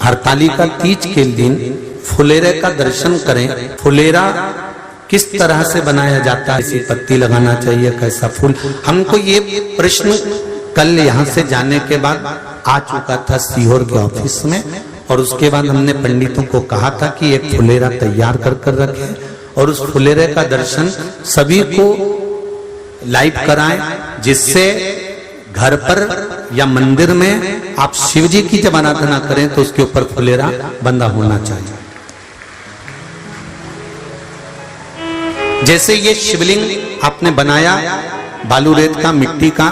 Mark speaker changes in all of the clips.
Speaker 1: हरतालिका तीज के दिन फुलेरे का दर्शन करें। फुलेरा किस तरह से बनाया जाता है, इसी पत्ती लगाना चाहिए, कैसा फूल, हमको ये प्रश्न कल यहाँ से जाने के बाद आ चुका था सीहोर के ऑफिस में। और उसके बाद हमने पंडितों को कहा था कि एक फुलेरा तैयार कर रखें और उस फुलेरे का दर्शन सभी को लाइव कराएं, जिससे घर पर या मंदिर में आप शिव जी की जब आराधना करें तो उसके ऊपर फुलेरा बंधा होना चाहिए। जैसे ये शिवलिंग आपने बनाया बालू रेत का, मिट्टी का,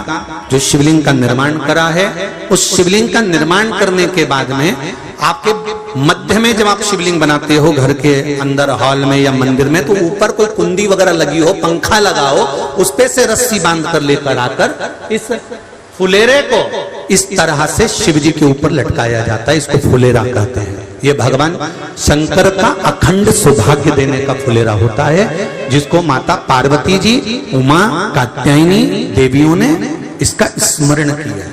Speaker 1: जो शिवलिंग का निर्माण करा है, उस शिवलिंग का निर्माण करने के बाद में आपके मध्य में जब आप शिवलिंग बनाते हो घर के अंदर हॉल में या मंदिर में, तो ऊपर कोई कुंडी वगैरह लगी हो, पंखा लगा हो, उस पे से रस्सी बांध कर लेकर आकर इस फुलेरे को इस तरह से शिव जी के ऊपर लटकाया जाता है। इसको फुलेरा कहते हैं। ये भगवान शंकर का अखंड सौभाग्य देने का फुलेरा होता है, जिसको माता पार्वती जी, उमा, कात्यायनी देवियों ने इसका स्मरण किया।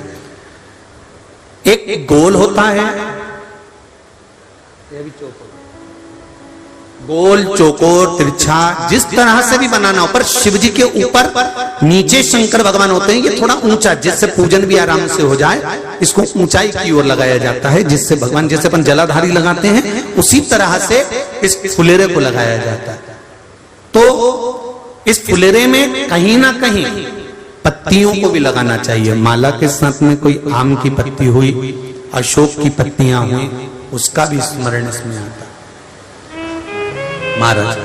Speaker 1: एक गोल होता है, गोल, चौकोर, तिरछा, जिस तरह से भी बनाना हो, पर शिव जी के ऊपर नीचे शंकर भगवान होते हैं। ये थोड़ा ऊंचा, जिससे पूजन भी आराम से हो जाए, इसको ऊंचाई की ओर लगाया जाता है, जिससे भगवान, जैसे अपन जलाधारी लगाते हैं, उसी तरह से इस फुलेरे को लगाया जाता है। तो इस फुलेरे में कहीं ना कहीं पत्तियों को भी लगाना चाहिए। माला के साथ में कोई आम की पत्ती हुई, अशोक की पत्तियां हुई, उसका भी स्मरण इसमें आता है महाराज,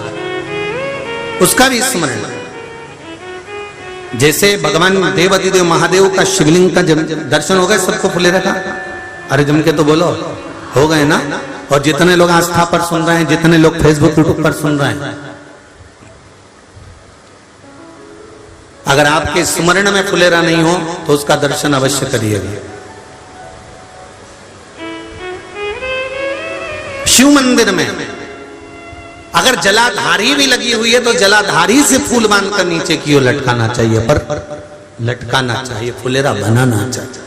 Speaker 1: उसका भी स्मरण। जैसे भगवान देवाधिदेव महादेव का शिवलिंग का दर्शन हो गए सबको फुलेरे का, अरे जम के तो बोलो, हो गए ना। और जितने लोग आस्था पर सुन रहे हैं, जितने लोग फेसबुक यूट्यूब पर सुन रहे हैं, अगर आपके स्मरण में फुलेरा नहीं हो तो उसका दर्शन अवश्य करिएगा। शिव मंदिर में अगर जलाधारी भी लगी हुई है तो जलाधारी से फूल बांधकर नीचे की ओर लटकाना चाहिए, पर लटकाना चाहिए, फुलेरा बनाना चाहिए।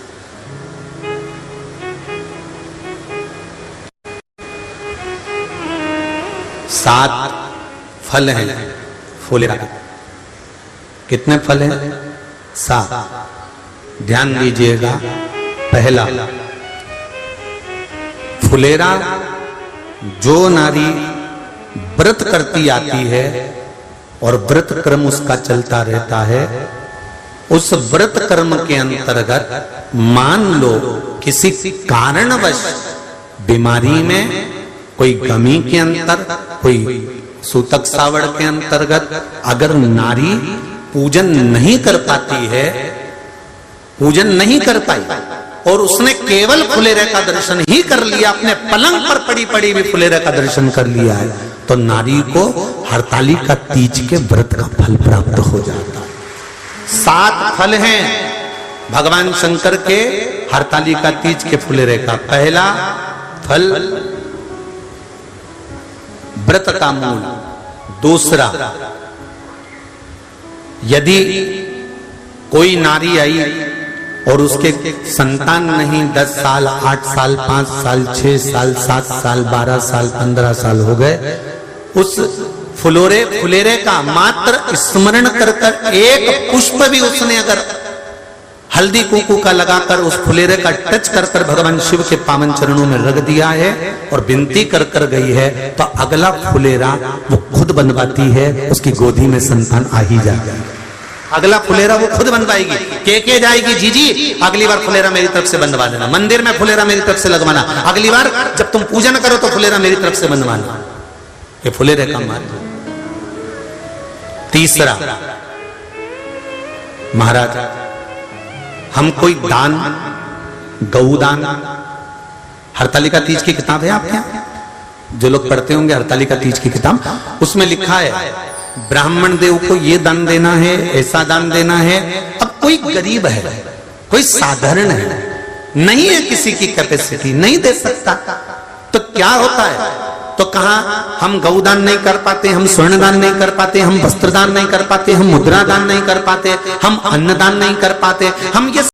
Speaker 1: सात फल हैं फुलेरा के। कितने फल हैं? 7। ध्यान दीजिएगा। पहला, फुलेरा जो नारी व्रत करती आती है और व्रत कर्म उसका चलता रहता है, उस व्रत कर्म के अंतर्गत मान लो किसी कारणवश बीमारी में, कोई गमी के अंतर, कोई सूतक सावड़ के अंतर्गत अगर नारी पूजन नहीं कर पाती है, पूजन नहीं कर पाई और उसने केवल फुलेरे का दर्शन ही कर लिया, अपने पलंग पर पड़ी पड़ी भी फुलेरे का दर्शन कर लिया है, तो नारी को हरतालिका तीज के व्रत का फल प्राप्त हो जाता है। 7 फल हैं भगवान शंकर के हरतालिका तीज के फुलेरे का। पहला फल व्रत का मूल। दूसरा, यदि कोई नारी आई और उसके संतान नहीं, 10 साल, 8 साल, 5 साल, 6 साल, 7 साल, 12 साल, 15 साल हो गए, उस फुलेरे का मात्र स्मरण कर कर एक पुष्प भी उसने अगर हल्दी कुंकू का लगाकर उस फुलेरे का टच कर कर भगवान शिव के पावन चरणों में रख दिया है और विनती कर कर गई है, तो अगला फुलेरा वो खुद बनवाती है, उसकी गोदी में संतान आ ही जाएगा। अगला फुलेरा वो खुद बनवाएगी, के जाएगी, जी अगली बार फुलेरा मेरी तरफ से बनवा देना, मंदिर में फुलेरा मेरी तरफ से लगवाना, अगली बार जब तुम पूजन करो तो फुलेरा मेरी तरफ से बनवाना। ये फुलेरे का महत्व। तीसरा, महाराज हम कोई दान, गौदान, हरतालिका तीज की किताब है आपके यहाँ, जो लोग पढ़ते होंगे हरतालिका तीज की किताब, उसमें लिखा है ब्राह्मण देव को ये दान देना है, ऐसा दान देना है। अब कोई गरीब है, कोई साधारण है, नहीं है किसी की कैपेसिटी, नहीं दे सकता, तो क्या होता है? तो कहा हम गौदान नहीं कर पाते, हम स्वर्ण दान नहीं कर पाते, हम वस्त्र दान नहीं कर पाते, हम मुद्रा दान नहीं कर पाते, हम अन्नदान नहीं कर पाते, हम ये